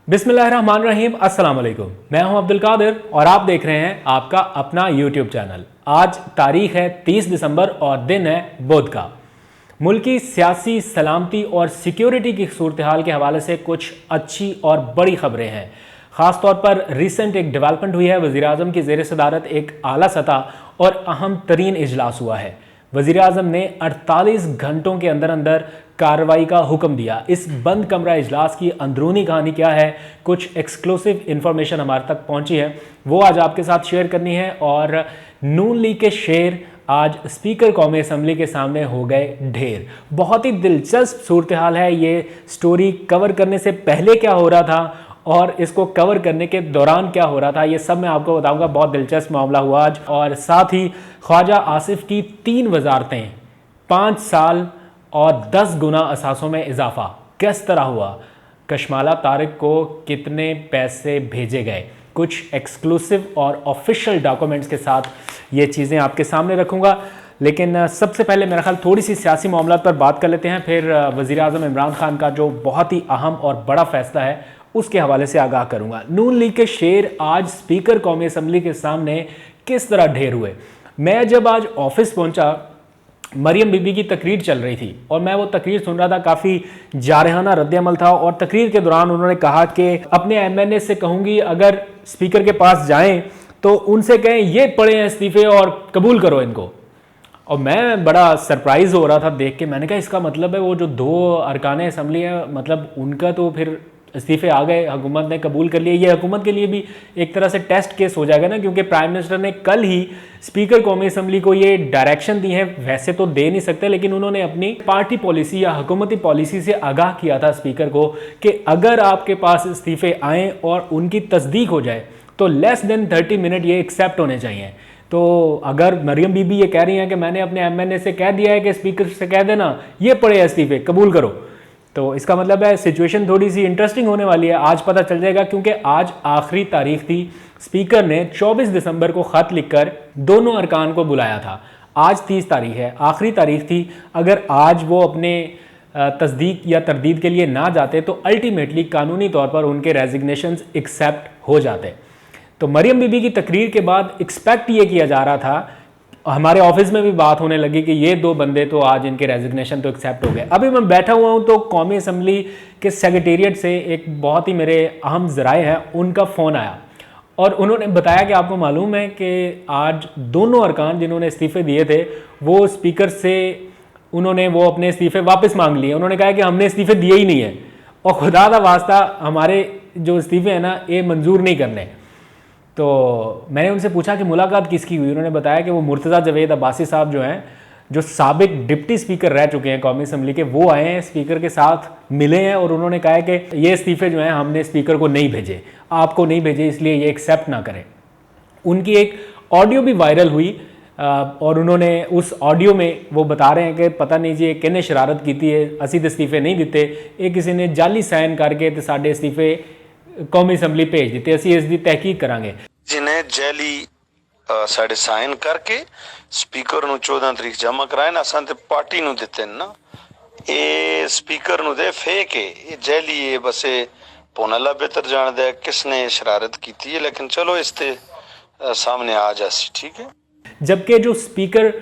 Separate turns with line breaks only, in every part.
बिस्मिल्लाहिर्रहमानिर्रहीम, अस्सलाम वालेकुम। मैं हूं अब्दुल कादिर और आप देख रहे हैं आपका अपना यूट्यूब चैनल। आज तारीख है 30 दिसंबर और दिन है बुध का। मुल्क की सियासी, सलामती और सिक्योरिटी की सूरत हाल के हवाले से कुछ अच्छी और बड़ी खबरें हैं। ख़ास तौर पर रिसेंट एक डेवलपमेंट हुई है। वज़ीर आज़म की ज़ेर सदारत एक आला सतह और अहम तरीन इजलास हुआ है। वज़ीर आज़म ने 48 घंटों के अंदर अंदर कार्रवाई का हुक्म दिया। इस बंद कमरा इजलास की अंदरूनी कहानी क्या है, कुछ एक्सक्लूसिव इंफॉर्मेशन हमारे तक पहुंची है, वो आज आपके साथ शेयर करनी है। और नून लीग के शेर आज स्पीकर कौमी असम्बली के सामने हो गए ढेर। बहुत ही दिलचस्प सूरत हाल है। ये स्टोरी कवर करने से पहले क्या हो रहा था और इसको कवर करने के दौरान क्या हो रहा था, ये सब मैं आपको बताऊंगा। बहुत दिलचस्प मामला हुआ आज। और साथ ही ख्वाजा आसिफ की 3 वजारतें, 5 साल और 10 गुना असासों में इजाफा किस तरह हुआ, कशमाला तारिक को कितने पैसे भेजे गए, कुछ एक्सक्लूसिव और ऑफिशियल डॉक्यूमेंट्स के साथ ये चीज़ें आपके सामने रखूंगा। लेकिन सबसे पहले मेरा ख्याल थोड़ी सी सियासी मामला पर बात कर लेते हैं, फिर वज़ीर आज़म इमरान खान का जो बहुत ही अहम और बड़ा फैसला है उसके हवाले से आगाह करूंगा। नून लीग के शेर आज स्पीकर कौमी असम्बली के सामने किस तरह ढेर हुए। मैं जब आज ऑफिस पहुंचा, मरियम बीबी की तकरीर चल रही थी और मैं वो तकरीर सुन रहा था। काफ़ी जारहाना रद्द-ए-अमल था और तकरीर के दौरान उन्होंने कहा कि अपने एमएनए से कहूँगी अगर स्पीकर के पास जाएं तो उनसे कहें ये पढ़े हैं इस्तीफ़े और कबूल करो इनको। और मैं बड़ा सरप्राइज़ हो रहा था देख के। मैंने कहा इसका मतलब है वो जो 2 अरकान असम्बली है, मतलब उनका तो फिर इस्तीफ़े आ गए, हुकूमत ने कबूल कर लिए। ये हुकूमत के लिए भी एक तरह से टेस्ट केस हो जाएगा ना, क्योंकि प्राइम मिनिस्टर ने कल ही स्पीकर कौमी असम्बली को ये डायरेक्शन दी है। वैसे तो दे नहीं सकते, लेकिन उन्होंने अपनी पार्टी पॉलिसी या हुकूमती पॉलिसी से आगाह किया था स्पीकर को कि अगर आपके पास इस्तीफ़े आएँ और उनकी तस्दीक हो जाए तो लेस देन 30 मिनट ये एक्सेप्ट होने चाहिए। तो अगर मरियम बीबी ये कह रही हैं कि मैंने अपने एमएनए से कह दिया है कि स्पीकर से कह देना ये पढ़े इस्तीफ़े कबूल करो, तो इसका मतलब है सिचुएशन थोड़ी सी इंटरेस्टिंग होने वाली है। आज पता चल जाएगा, क्योंकि आज आखिरी तारीख थी। स्पीकर ने 24 दिसंबर को ख़त लिखकर दोनों अरकान को बुलाया था। आज 30 तारीख है, आखिरी तारीख थी। अगर आज वो अपने तस्दीक या तरदीद के लिए ना जाते तो अल्टीमेटली कानूनी तौर पर उनके रेजिग्नेशंस एक्सेप्ट हो जाते। तो मरियम बीबी की तकरीर के बाद एक्सपेक्ट ये किया जा रहा था, हमारे ऑफिस में भी बात होने लगी कि ये 2 बंदे तो आज इनके रेजिग्नेशन तो एक्सेप्ट हो गए। अभी मैं बैठा हुआ हूँ तो कौमी असम्बली के सेक्रेटेरिएट से एक बहुत ही मेरे अहम ज़राए हैं, उनका फ़ोन आया और उन्होंने बताया कि आपको मालूम है कि आज दोनों अरकान जिन्होंने इस्तीफ़े दिए थे वो स्पीकर से उन्होंने वो अपने इस्तीफ़े वापस मांग लिए। उन्होंने कहा कि हमने इस्तीफ़े दिए ही नहीं है और खुदा का वास्ता हमारे जो इस्तीफ़े हैं ना ये मंजूर नहीं करने। तो मैंने उनसे पूछा कि मुलाकात किसकी हुई। उन्होंने बताया कि वो मुर्तज़ा जवेद अब्बासी साहब जो हैं, जो साबिक डिप्टी स्पीकर रह चुके हैं कौमी असम्बली के, वो आए हैं, स्पीकर के साथ मिले हैं और उन्होंने कहा है कि ये इस्तीफ़े जो हैं हमने स्पीकर को नहीं भेजे, आपको नहीं भेजे, इसलिए ये एक्सेप्ट ना करें। उनकी एक ऑडियो भी वायरल हुई और उन्होंने उस ऑडियो में वो बता रहे हैं कि पता नहीं जी किन्ने शरारत की है, असी तो इस्तीफ़े नहीं दिते, ये किसी ने जाली साइन करके तो साढ़े इस्तीफ़े कौमी असम्बली भेज दिते, असी इसकी तहकीक करांगे।
जिन्हें जैली साढ़े साइन करके स्पीकर ਨੂੰ 14 तरीक जमा कराए ना, असां ते पार्टी ਨੂੰ ਦਿੱਤੇ ना, ये स्पीकर ਨੂੰ दे फेक है, ये जैली है। बस पौना ला बेहतर जानदा है किसने शरारत की थी, लेकिन चलो इसते सामने आ जासी, ठीक है।
जबकि जो स्पीकर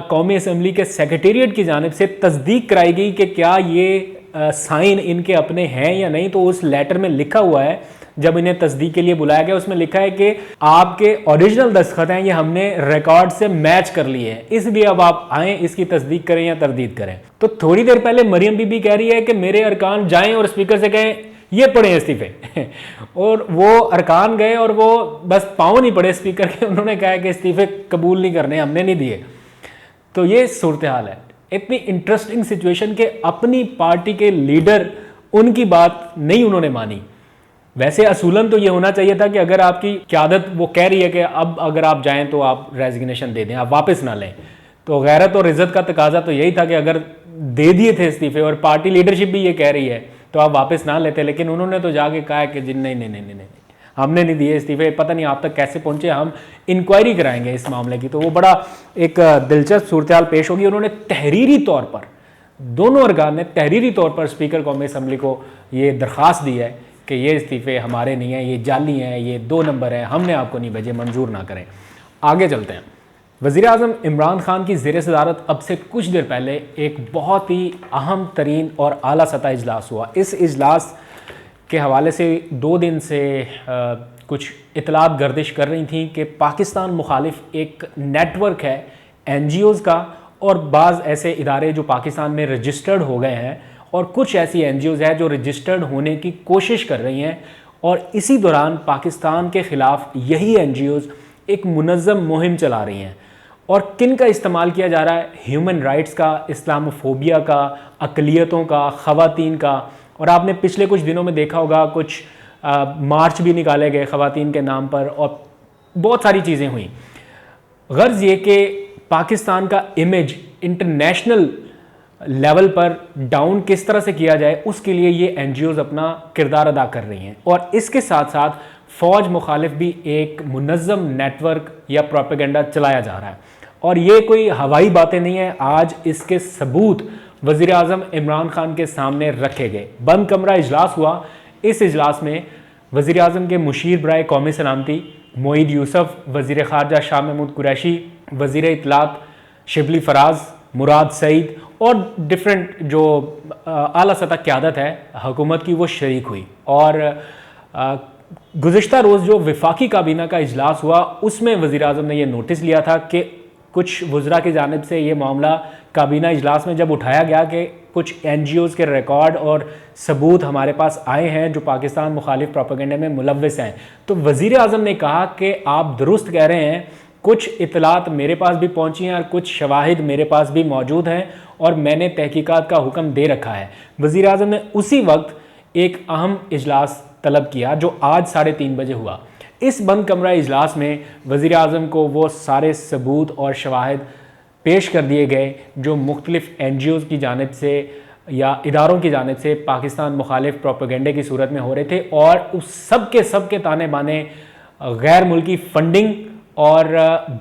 कौमी असम्बली के सेक्रेटेरिएट की जानिब से तस्दीक कराई गई कि क्या ये साइन इनके अपने हैं या नहीं, तो उस लेटर में लिखा हुआ है, जब इन्हें तस्दीक के लिए बुलाया गया उसमें लिखा है कि आपके ओरिजिनल दस्तखत हैं, ये हमने रिकॉर्ड से मैच कर लिए हैं, इसलिए अब आप आएँ इसकी तस्दीक करें या तरदीद करें। तो थोड़ी देर पहले मरियम बीबी कह रही है कि मेरे अरकान जाएं और स्पीकर से कहें ये पढ़े इस्तीफ़े और वो अरकान गए और वो बस पाँव नहीं पड़े स्पीकर के, उन्होंने कहा कि इस्तीफ़े कबूल नहीं करने, हमने नहीं दिए। तो ये सूरत हाल है। इतनी इंटरेस्टिंग सिचुएशन के अपनी पार्टी के लीडर उनकी बात नहीं उन्होंने मानी। वैसे असूलन तो ये होना चाहिए था कि अगर आपकी क़यादत वो कह रही है कि अब अगर आप जाएं तो आप रेजिग्नेशन दे दें, आप वापस ना लें, तो गैरत और इज़्ज़त का तकाजा तो यही था कि अगर दे दिए थे इस्तीफ़े और पार्टी लीडरशिप भी ये कह रही है तो आप वापस ना लेते। लेकिन उन्होंने तो जाके कहा कि जी नहीं नहीं नहीं नहीं नहीं हमने नहीं दिए इस्तीफ़े, पता नहीं आप तक कैसे पहुँचे, हम इंक्वायरी कराएंगे इस मामले की। तो वो बड़ा एक दिलचस्प सूरत हाल पेश होगी। उन्होंने तहरीरी तौर पर, दोनों अरकान ने तहरीरी तौर पर स्पीकर कौमी असम्बली को ये दरख्वास्त दी है कि ये इस्तीफ़े हमारे नहीं हैं, ये जाली हैं, ये 2 नंबर हैं, हमने आपको नहीं भेजे, मंजूर ना करें। आगे चलते हैं। वज़ीर आज़म इमरान खान की ज़ेर सदारत अब से कुछ देर पहले एक बहुत ही अहम तरीन और आला सतह इजलास हुआ। इस इजलास के हवाले से 2 दिन से कुछ इतलात गर्दिश कर रही थी कि पाकिस्तान मुखालिफ एक नेटवर्क है NGOs का और बाज़ ऐसे इदारे जो पाकिस्तान में रजिस्टर्ड हो गए हैं और कुछ ऐसी NGOs हैं जो रजिस्टर्ड होने की कोशिश कर रही हैं, और इसी दौरान पाकिस्तान के ख़िलाफ़ यही NGOs एक मुनज़्ज़म मुहिम चला रही हैं। और किन का इस्तेमाल किया जा रहा है? ह्यूमन राइट्स का, इस्लामोफोबिया का, अक़लियतों का, ख़वातीन का। और आपने पिछले कुछ दिनों में देखा होगा कुछ मार्च भी निकाले गए ख़वातीन के नाम पर और बहुत सारी चीज़ें हुई। गर्ज़ ये कि पाकिस्तान का इमेज इंटरनेशनल लेवल पर डाउन किस तरह से किया जाए, उसके लिए ये NGOs अपना किरदार अदा कर रही हैं। और इसके साथ साथ फ़ौज मुखालिफ भी एक मुनज़्ज़म नेटवर्क या प्रोपेगेंडा चलाया जा रहा है। और ये कोई हवाई बातें नहीं है, आज इसके सबूत वज़ीर आज़म इमरान खान के सामने रखे गए। बंद कमरा इजलास हुआ। इस इजलास में वज़ीर आज़म के मुशीर बराए कौमी सलामती मोईद यूसुफ, वज़ीर ख़ारजा शाह महमूद कुरैशी, वज़ीर इत्तलात शिबली फराज, मुराद सईद और डिफरेंट जो आला सतह क़यादत है हुकूमत की, वो शरीक हुई। और गुज़िश्ता रोज़ जो वफाकी काबीना का इजलास हुआ उसमें वज़ीर आज़म ने यह नोटिस लिया था कि कुछ वज़रा की जानिब से ये मामला काबीना इजलास में जब उठाया गया कि कुछ NGOs के रिकॉर्ड और सबूत हमारे पास आए हैं जो पाकिस्तान मुखालिफ प्रोपेगेंडे में मुलव्वस हैं, तो वज़ीर आज़म ने कहा कि आप दुरुस्त कह रहे हैं, कुछ इतलात मेरे पास भी पहुंची हैं और कुछ शवाहिद मेरे पास भी मौजूद हैं और मैंने तहकीकात का हुक्म दे रखा है। वज़ीर आज़म ने उसी वक्त एक अहम इजलास तलब किया जो आज 3:30 बजे हुआ। इस बंद कमरा इजलास में वज़ीर आज़म को वो सारे सबूत और शवाहिद पेश कर दिए गए जो मुख्तलिफ़ NGOs की जानिब से या इदारों की जानिब से पाकिस्तान मुखालिफ प्रोपेगेंडे की सूरत में हो रहे थे, और उस सब के ताने बाने गैर मुल्की फंडिंग और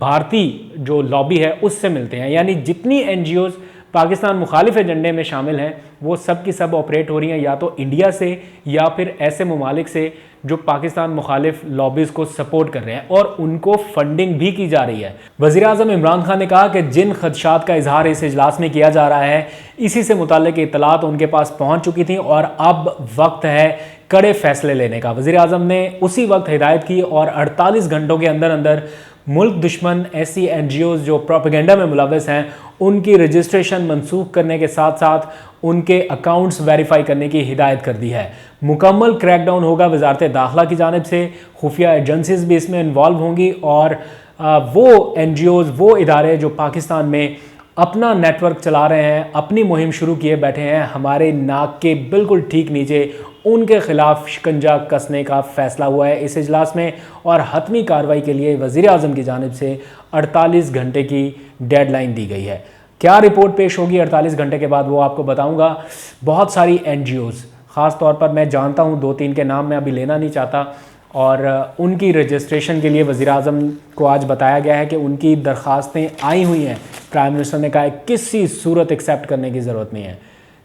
भारतीय जो लॉबी है उससे मिलते हैं। यानी जितनी NGOs पाकिस्तान मुखालिफ एजेंडे में शामिल हैं वो सब की सब ऑपरेट हो रही हैं या तो इंडिया से या फिर ऐसे ममालिक से जो पाकिस्तान मुखालिफ लॉबीज़ को सपोर्ट कर रहे हैं, और उनको फंडिंग भी की जा रही है। वज़ीर आज़म इमरान खान ने कहा कि जिन खदशात का इजहार इस इजलास में किया जा रहा है इसी से मुताल्लिक़ इत्तलात उनके पास पहुँच चुकी थी और अब वक्त है कड़े फैसले लेने का। वज़ीर आज़म ने उसी वक्त हिदायत की और 48 घंटों के अंदर अंदर मुल्क दुश्मन ऐसी NGOs जो प्रोपेगेंडा में मुलव्वस हैं उनकी रजिस्ट्रेशन मनसूख करने के साथ साथ उनके अकाउंट्स वेरीफाई करने की हिदायत कर दी है। मुकम्मल क्रैकडाउन होगा वजारत दाखिला की जानिब से, खुफिया एजेंसीज भी इसमें इन्वॉल्व होंगी और वो NGOs, वो इदारे जो पाकिस्तान में अपना नेटवर्क चला रहे हैं, अपनी मुहिम शुरू किए बैठे हैं हमारे नाक के बिल्कुल ठीक नीचे, उनके खिलाफ शिकंजा कसने का फैसला हुआ है इस इजलास में। और हतमी कार्रवाई के लिए वज़ीर आज़म की जानिब से 48 घंटे की डेडलाइन दी गई है। क्या रिपोर्ट पेश होगी 48 घंटे के बाद वो आपको बताऊंगा। बहुत सारी NGOs, ख़ास तौर पर मैं जानता हूँ 2-3 के नाम मैं अभी लेना नहीं चाहता, और उनकी रजिस्ट्रेशन के लिए वज़ीर आज़म को आज बताया गया है कि उनकी दरख्वास्तें आई हुई हैं। प्राइम मिनिस्टर ने कहा है किसी सूरत एक्सेप्ट करने की ज़रूरत नहीं है,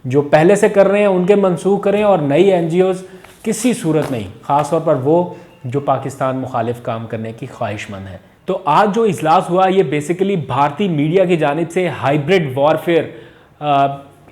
जो पहले से कर रहे हैं उनके मनसूख करें और नई NGOs किसी सूरत नहीं, ख़ास तौर पर वो जो पाकिस्तान मुखालिफ काम करने की ख्वाहिशमंद है। तो आज जो इजलास हुआ ये बेसिकली भारतीय मीडिया की जानिब से हाइब्रिड वॉरफेयर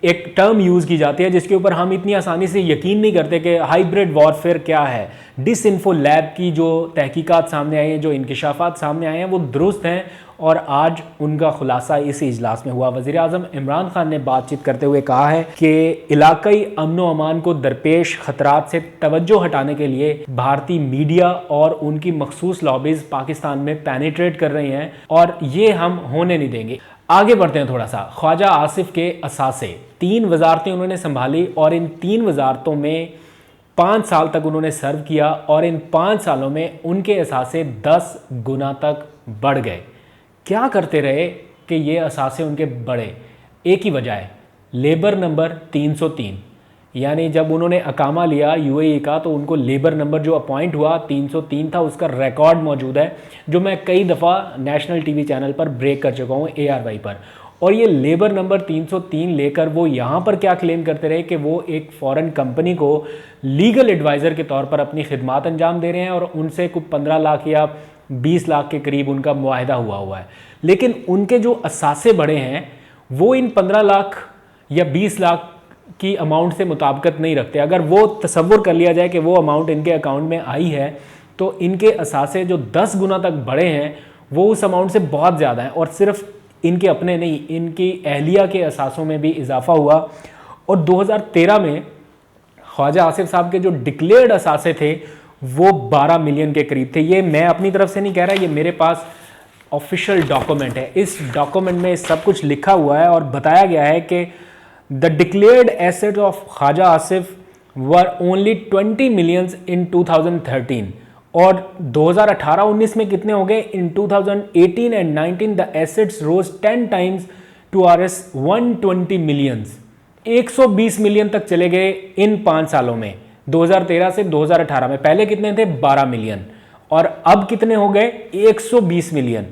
एक टर्म यूज़ की जाती है जिसके ऊपर हम इतनी आसानी से यकीन नहीं करते कि हाइब्रिड वॉरफेयर क्या है। डिसइंफो लैब की जो तहकीकात सामने आई हैं, जो इंकिशाफात सामने आए हैं वो दुरुस्त हैं और आज उनका खुलासा इस इजलास में हुआ। वज़ीर आज़म इमरान खान ने बातचीत करते हुए कहा है कि इलाकाई अमन व अमान को दरपेश खतरात से तवज्जो हटाने के लिए भारतीय मीडिया और उनकी मखसूस लॉबीज़ पाकिस्तान में पेनिट्रेट कर रही हैं और ये हम होने नहीं देंगे। आगे बढ़ते हैं थोड़ा सा। ख्वाजा आसिफ के असासे 3 वजारतें उन्होंने संभाली और इन 3 वजारतों में 5 साल तक उन्होंने सर्व किया और इन 5 सालों में उनके असासे 10 गुना तक बढ़ गए। क्या करते रहे कि ये असासे उनके बढ़े? एक ही वजह है, लेबर नंबर 303। यानी जब उन्होंने अकामा लिया UAE का तो उनको लेबर नंबर जो अपॉइंट हुआ 303 था, उसका रिकॉर्ड मौजूद है जो मैं कई दफ़ा नेशनल TV चैनल पर ब्रेक कर चुका हूँ ARY पर। और ये लेबर नंबर 303 लेकर वो यहाँ पर क्या क्लेम करते रहे कि वो एक फॉरेन कंपनी को लीगल एडवाइज़र के तौर पर अपनी खिदमत अंजाम दे रहे हैं और उनसे कुछ 15 लाख या 20 लाख के करीब उनका मुआहिदा हुआ है। लेकिन उनके जो असासे बढ़े हैं वो इन 15 लाख या 20 लाख की अमाउंट से मुताबिकत नहीं रखते। अगर वो तसव्वुर कर लिया जाए कि वो अमाउंट इनके अकाउंट में आई है तो इनके असासे जो 10 गुना तक बढ़े हैं वो उस अमाउंट से बहुत ज़्यादा है। और सिर्फ इनके अपने नहीं, इनकी अहलिया के असासों में भी इजाफा हुआ। और 2013 में ख्वाजा आसिफ साहब के जो डिक्लेयर्ड असासे थे वो 12 मिलियन के करीब थे। ये मैं अपनी तरफ से नहीं कह रहा, ये मेरे पास ऑफिशियल डॉक्यूमेंट है। इस डॉक्यूमेंट में सब कुछ लिखा हुआ है और बताया गया है कि the declared asset of Khawaja Asif were only 20 millions in 2013 और 2018-19 में कितने हो गए? In 2018 and 19 the assets rose 10 times to Rs 120 millions. 120 million तक चले गए इन 5 सालों में, 2013 से 2018 में। पहले कितने थे? 12 मिलियन और अब कितने हो गए? 120 मिलियन।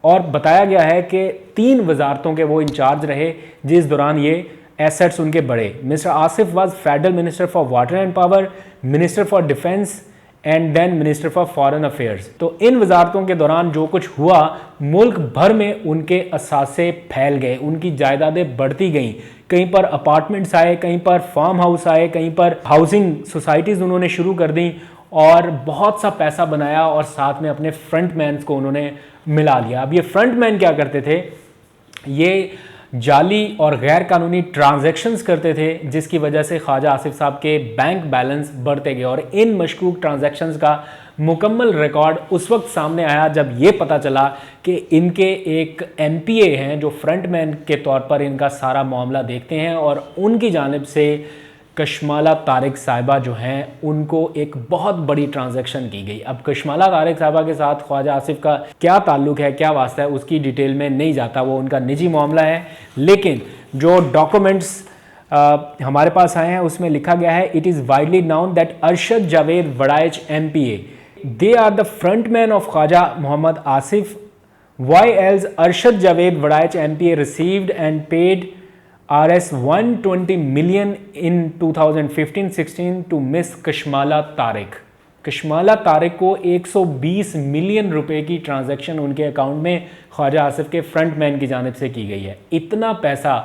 और बताया गया है कि 3 वजारतों के वो इंचार्ज रहे जिस दौरान ये एसेट्स उनके बढ़े। Mister Asif was federal minister for water and power, minister for defence and then minister for foreign affairs. तो इन वजारतों के दौरान जो कुछ हुआ, मुल्क भर में उनके असासे फैल गए, उनकी जायदादें बढ़ती गईं। कहीं पर अपार्टमेंट्स आए, कहीं पर फार्म हाउस आए, कहीं पर हाउसिंग सोसाइटीज़ उन्होंने शुरू कर दी और बहुत सा पैसा बनाया और साथ में अपने फ्रंटमैन्स को उन्होंने मिला लिया। अब ये फ्रंटमैन क्या करते थे? ये जाली और गैर कानूनी ट्रांजैक्शंस करते थे जिसकी वजह से ख्वाजा आसिफ साहब के बैंक बैलेंस बढ़ते गए। और इन मशकूक ट्रांजैक्शंस का मुकम्मल रिकॉर्ड उस वक्त सामने आया जब ये पता चला कि इनके एक MPA हैं जो फ्रंटमैन के तौर पर इनका सारा मामला देखते हैं और उनकी जानिब से कशमाला तारिक साहिबा जो हैं उनको एक बहुत बड़ी ट्रांजैक्शन की गई। अब कशमाला तारिक साहिबा के साथ ख्वाजा आसिफ का क्या ताल्लुक है, क्या वास्ता है, उसकी डिटेल में नहीं जाता, वो उनका निजी मामला है। लेकिन जो डॉक्यूमेंट्स हमारे पास आए हैं उसमें लिखा गया है, it is widely known that Arshad Javed Waraich MPA they are the frontman of Khawaja Mohammad Asif. Why else Arshad Javed Waraich MPA received and paid Rs 120 million in 2015-16 to Miss Kashmala Tariq. Kashmala Tariq को 120 मिलियन रुपए की ट्रांजैक्शन उनके अकाउंट में ख्वाजा आसिफ के फ्रंटमैन की जानिब से की गई है। इतना पैसा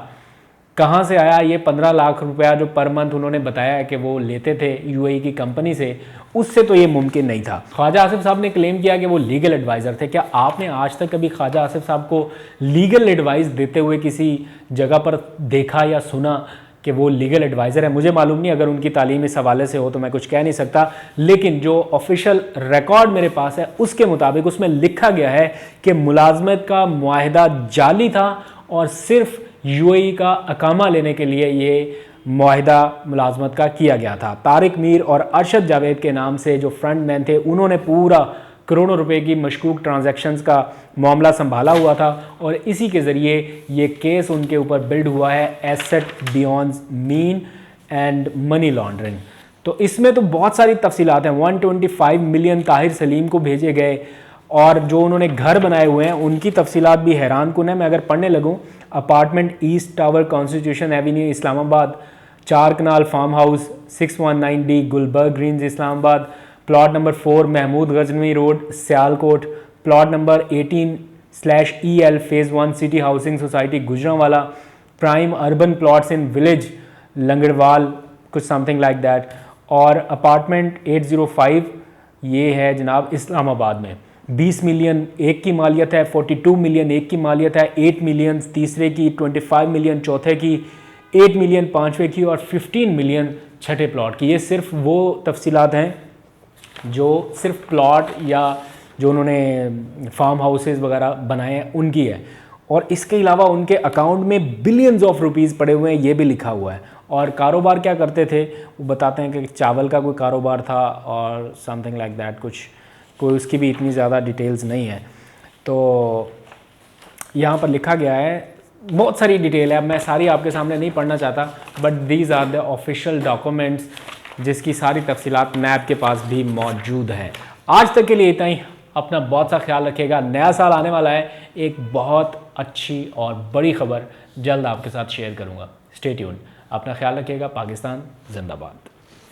कहाँ से आया? ये 15 लाख रुपया जो पर मंथ उन्होंने बताया है कि वो लेते थे UAE की कंपनी से, उससे तो ये मुमकिन नहीं था। ख्वाजा आसिफ साहब ने क्लेम किया कि वो लीगल एडवाइज़र थे। क्या आपने आज तक कभी ख्वाजा आसिफ साहब को लीगल एडवाइस देते हुए किसी जगह पर देखा या सुना कि वो लीगल एडवाइज़र है? मुझे मालूम नहीं, अगर उनकी तालीम इस हवाले से हो तो मैं कुछ कह नहीं सकता। लेकिन जो ऑफिशियल रिकॉर्ड मेरे पास है उसके मुताबिक उसमें लिखा गया है कि मुलाजमत का मुआहिदा जाली था और सिर्फ UAE का अकामा लेने के लिए ये मुआहिदा मुलाजमत का किया गया था। तारिक मीर और अरशद जावेद के नाम से जो फ्रंटमैन थे उन्होंने पूरा करोड़ों रुपए की मशकूक ट्रांजैक्शंस का मामला संभाला हुआ था और इसी के ज़रिए ये केस उनके ऊपर बिल्ड हुआ है, asset beyond mean and money laundering. तो इसमें तो बहुत सारी तफसीलात हैं। 125 मिलियन ताहिर सलीम को भेजे गए और जो उन्होंने घर बनाए हुए हैं उनकी तफसीलात भी हैरान कुन है। मैं अगर पढ़ने लगूँ, apartment East Tower Constitution Avenue Islamabad, 4 kanal farm house 619D Gulberg Greens Islamabad, plot number 4 Mahmood Ghaznavi road Sialkot, plot number 18/EL phase 1 city housing society Gujranwala, prime urban plots in village Langarwal, कुछ समथिंग लाइक दैट, और अपार्टमेंट 805 ये है जनाब इस्लामाबाद में। 20 मिलियन एक की मालियत है, 42 मिलियन एक की मालियत है, 8 मिलियन तीसरे की, 25 मिलियन चौथे की, 8 मिलियन पाँचवें की और 15 मिलियन छठे प्लॉट की। ये सिर्फ वो तफसीलात हैं जो सिर्फ प्लॉट या जो उन्होंने फार्म हाउसेस वगैरह बनाए हैं उनकी है। और इसके अलावा उनके अकाउंट में बिलियंस ऑफ रुपीज़ पड़े हुए हैं, ये भी लिखा हुआ है। और कारोबार क्या करते थे वो बताते हैं कि चावल का कोई कारोबार था और समथिंग लाइक दैट, कुछ कोई उसकी भी इतनी ज़्यादा डिटेल्स नहीं है। तो यहाँ पर लिखा गया है, बहुत सारी डिटेल है, अब मैं सारी आपके सामने नहीं पढ़ना चाहता, but these are the official documents जिसकी सारी तफसीलात मैप के पास भी मौजूद है। आज तक के लिए इतना ही। अपना बहुत सा ख्याल रखिएगा। नया साल आने वाला है, एक बहुत अच्छी और बड़ी खबर जल्द आपके साथ शेयर करूँगा। स्टे ट्यून्ड, अपना ख्याल रखिएगा। पाकिस्तान जिंदाबाद।